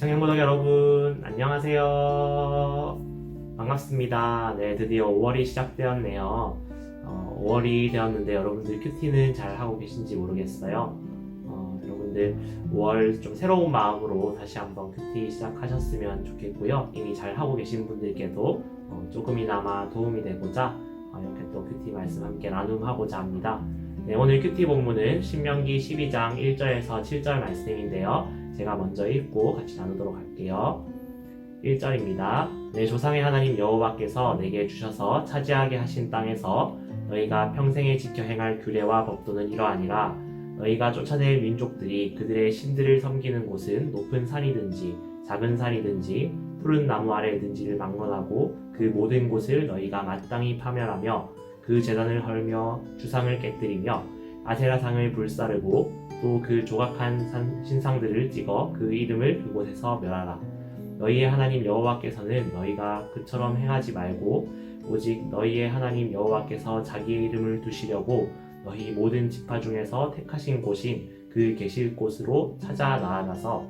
청양고등 여러분, 안녕하세요. 반갑습니다. 네, 드디어 5월이 시작되었네요. 5월이 되었는데 여러분들 큐티는 잘 하고 계신지 모르겠어요. 여러분들 5월 좀 새로운 마음으로 다시 한번 큐티 시작하셨으면 좋겠고요. 이미 잘 하고 계신 분들께도 조금이나마 도움이 되고자 이렇게 또 큐티 말씀 함께 나눔하고자 합니다. 네, 오늘 큐티 본문은 신명기 12장 1절에서 7절 말씀인데요. 제가 먼저 읽고 같이 나누도록 할게요. 1절입니다. 내 조상의 하나님 여호와께서 내게 주셔서 차지하게 하신 땅에서 너희가 평생에 지켜 행할 규례와 법도는 이러하니라. 너희가 쫓아낼 민족들이 그들의 신들을 섬기는 곳은 높은 산이든지 작은 산이든지 푸른 나무 아래든지를 막론하고 그 모든 곳을 너희가 마땅히 파멸하며 그 제단을 헐며 주상을 깨뜨리며 아세라상을 불사르고 또 그 조각한 신상들을 찍어 그 이름을 그곳에서 멸하라. 너희의 하나님 여호와께서는 너희가 그처럼 행하지 말고 오직 너희의 하나님 여호와께서 자기의 이름을 두시려고 너희 모든 지파 중에서 택하신 곳인 그 계실 곳으로 찾아 나아가서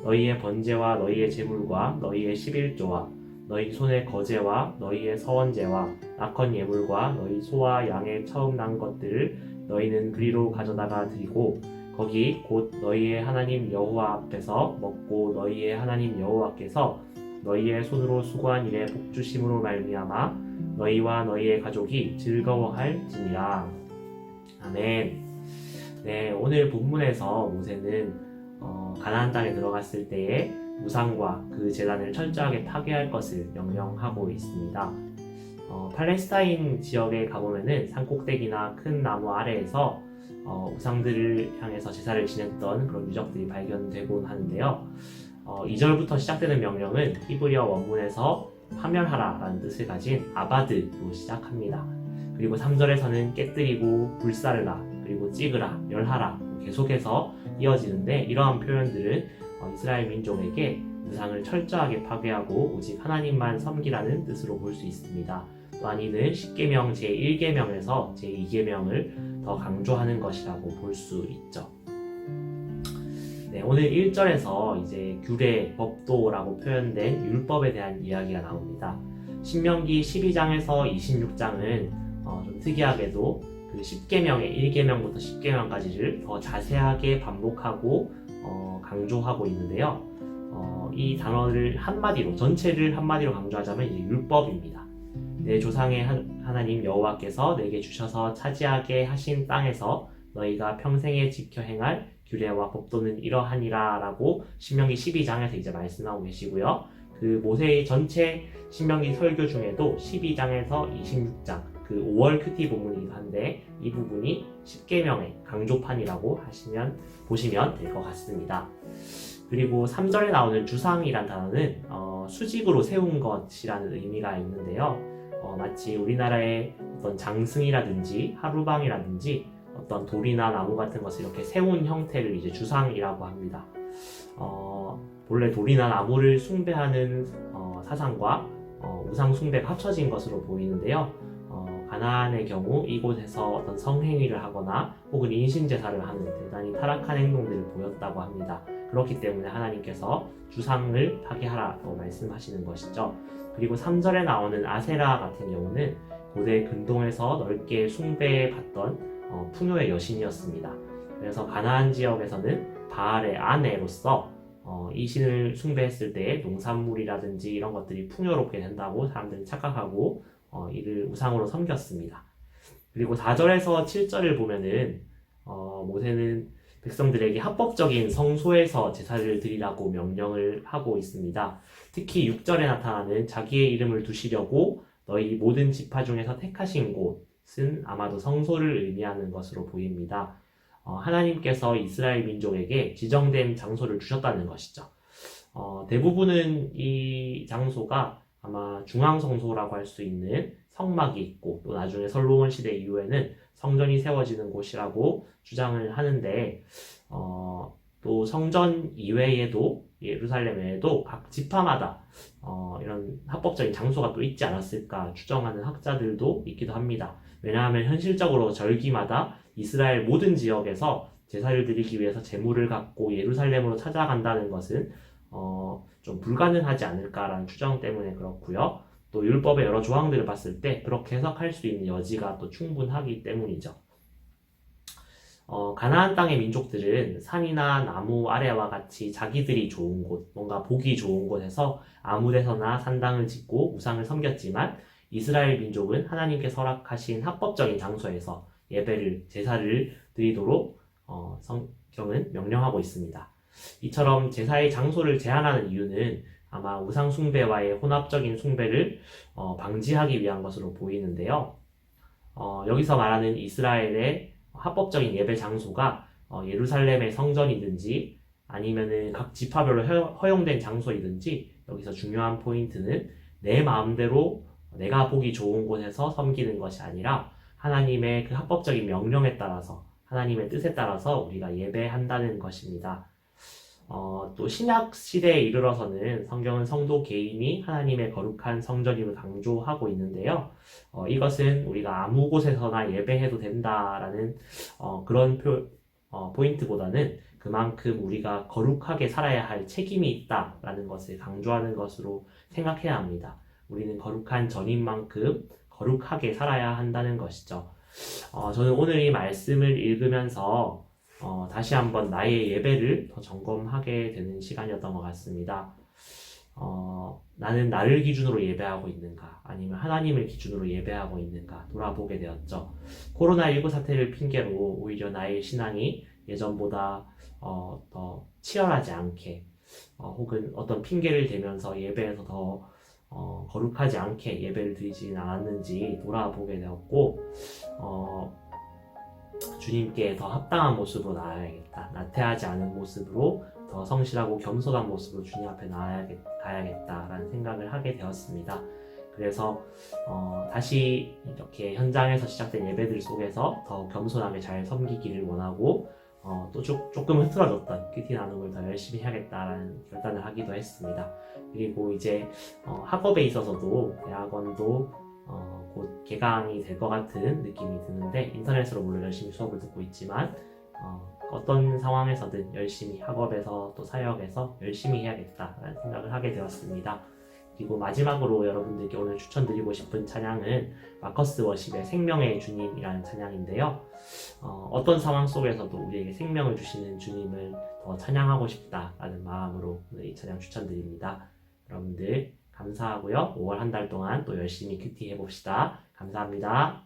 너희의 번제와 너희의 제물과 너희의 11조와 너희 손의 거제와 너희의 서원제와 낙헌 예물과 너희 소와 양의 처음 난 것들을 너희는 그리로 가져다가 드리고 거기 곧 너희의 하나님 여호와 앞에서 먹고 너희의 하나님 여호와께서 너희의 손으로 수고한 일에 복주심으로 말미암아 너희와 너희의 가족이 즐거워할지니라. 아멘. 네, 오늘 본문에서 모세는 가나안 땅에 들어갔을 때에 우상과 그 제단을 철저하게 파괴할 것을 명령하고 있습니다. 팔레스타인 지역에 가보면은 산꼭대기나 큰 나무 아래에서 우상들을 향해서 제사를 지냈던 그런 유적들이 발견되곤 하는데요. 2절부터 시작되는 명령은 히브리어 원문에서 파멸하라 라는 뜻을 가진 아바드로 시작합니다. 그리고 3절에서는 깨뜨리고 불사르라, 그리고 찍으라, 멸하라 계속해서 이어지는데, 이러한 표현들은 이스라엘 민족에게 우상을 철저하게 파괴하고 오직 하나님만 섬기라는 뜻으로 볼 수 있습니다. 또한 이는 십계명 제1계명에서 제2계명을 더 강조하는 것이라고 볼 수 있죠. 네, 오늘 1절에서 이제 규례, 법도라고 표현된 율법에 대한 이야기가 나옵니다. 신명기 12장에서 26장은 좀 특이하게도 그 10계명의 1계명부터 10계명까지를 더 자세하게 반복하고 강조하고 있는데요. 이 단어를 한마디로, 전체를 한마디로 강조하자면 이제 율법입니다. 내 조상의 하나님 여호와께서 내게 주셔서 차지하게 하신 땅에서 너희가 평생에 지켜 행할 규례와 법도는 이러하니라 라고 신명기 12장에서 이제 말씀하고 계시고요. 그 모세의 전체 신명기 설교 중에도 12장에서 26장 그 5월 큐티 본문이기도 한데 이 부분이 10계명의 강조판이라고 보시면 될 것 같습니다. 그리고 3절에 나오는 주상이란 단어는 수직으로 세운 것이라는 의미가 있는데요. 마치 우리나라의 어떤 장승이라든지 하루방이라든지 어떤 돌이나 나무 같은 것을 이렇게 세운 형태를 이제 주상이라고 합니다. 본래 돌이나 나무를 숭배하는 사상과 우상 숭배가 합쳐진 것으로 보이는데요. 가나안의 경우 이곳에서 어떤 성행위를 하거나 혹은 인신제사를 하는 대단히 타락한 행동들을 보였다고 합니다. 그렇기 때문에 하나님께서 주상을 파괴하라고 말씀하시는 것이죠. 그리고 3절에 나오는 아세라 같은 경우는 고대 근동에서 넓게 숭배받던 풍요의 여신이었습니다. 그래서 가나안 지역에서는 바알의 아내로서 이 신을 숭배했을 때 농산물이라든지 이런 것들이 풍요롭게 된다고 사람들이 착각하고 이를 우상으로 섬겼습니다. 그리고 4절에서 7절을 보면은 모세는 백성들에게 합법적인 성소에서 제사를 드리라고 명령을 하고 있습니다. 특히 6절에 나타나는 자기의 이름을 두시려고 너희 모든 지파 중에서 택하신 곳은 아마도 성소를 의미하는 것으로 보입니다. 하나님께서 이스라엘 민족에게 지정된 장소를 주셨다는 것이죠. 대부분은 이 장소가 아마 중앙성소라고 할 수 있는 성막이 있고 또 나중에 솔로몬 시대 이후에는 성전이 세워지는 곳이라고 주장을 하는데 또 성전 이외에도 예루살렘 외에도 각 지파마다 이런 합법적인 장소가 또 있지 않았을까 추정하는 학자들도 있기도 합니다. 왜냐하면 현실적으로 절기마다 이스라엘 모든 지역에서 제사를 드리기 위해서 제물을 갖고 예루살렘으로 찾아간다는 것은 좀 불가능하지 않을까라는 추정 때문에 그렇고요. 또 율법의 여러 조항들을 봤을 때 그렇게 해석할 수 있는 여지가 또 충분하기 때문이죠. 가나안 땅의 민족들은 산이나 나무 아래와 같이 자기들이 좋은 곳, 뭔가 보기 좋은 곳에서 아무 데서나 산당을 짓고 우상을 섬겼지만 이스라엘 민족은 하나님께 허락하신 합법적인 장소에서 예배를, 제사를 드리도록 성경은 명령하고 있습니다. 이처럼 제사의 장소를 제한하는 이유는 아마 우상 숭배와의 혼합적인 숭배를 방지하기 위한 것으로 보이는데요. 여기서 말하는 이스라엘의 합법적인 예배 장소가 예루살렘의 성전이든지 아니면은 각 지파별로 허용된 장소이든지 여기서 중요한 포인트는 내 마음대로 내가 보기 좋은 곳에서 섬기는 것이 아니라 하나님의 그 합법적인 명령에 따라서 하나님의 뜻에 따라서 우리가 예배한다는 것입니다. 또 신약 시대에 이르러서는 성경은 성도 개인이 하나님의 거룩한 성전임을 강조하고 있는데요. 이것은 우리가 아무 곳에서나 예배해도 된다라는 그런 포인트보다는 그만큼 우리가 거룩하게 살아야 할 책임이 있다라는 것을 강조하는 것으로 생각해야 합니다. 우리는 거룩한 전인 만큼 거룩하게 살아야 한다는 것이죠. 저는 오늘 이 말씀을 읽으면서 다시 한번 나의 예배를 더 점검하게 되는 시간이었던 것 같습니다. 나는 나를 기준으로 예배하고 있는가, 아니면 하나님을 기준으로 예배하고 있는가 돌아보게 되었죠. 코로나19 사태를 핑계로 오히려 나의 신앙이 예전보다 더 치열하지 않게, 혹은 어떤 핑계를 대면서 예배에서 더 거룩하지 않게 예배를 드리지는 않았는지 돌아보게 되었고, 주님께 더 합당한 모습으로 나아야겠다. 나태하지 않은 모습으로 더 성실하고 겸손한 모습으로 주님 앞에 가야겠다라는 생각을 하게 되었습니다. 그래서 다시 이렇게 현장에서 시작된 예배들 속에서 더 겸손하게 잘 섬기기를 원하고 또 조금 흐트러졌던 큐티 나눔을 더 열심히 해야겠다라는 결단을 하기도 했습니다. 그리고 이제 학업에 있어서도 대학원도 곧 개강이 될 것 같은 느낌이 드는데 인터넷으로 물론 열심히 수업을 듣고 있지만 어떤 상황에서든 열심히 학업에서 또 사역에서 열심히 해야겠다라는 생각을 하게 되었습니다. 그리고 마지막으로 여러분들께 오늘 추천드리고 싶은 찬양은 마커스 워십의 생명의 주님이라는 찬양인데요. 어떤 상황 속에서도 우리에게 생명을 주시는 주님을 더 찬양하고 싶다라는 마음으로 오늘 이 찬양 추천드립니다. 여러분들 감사하고요. 5월 한 달 동안 또 열심히 큐티 해봅시다. 감사합니다.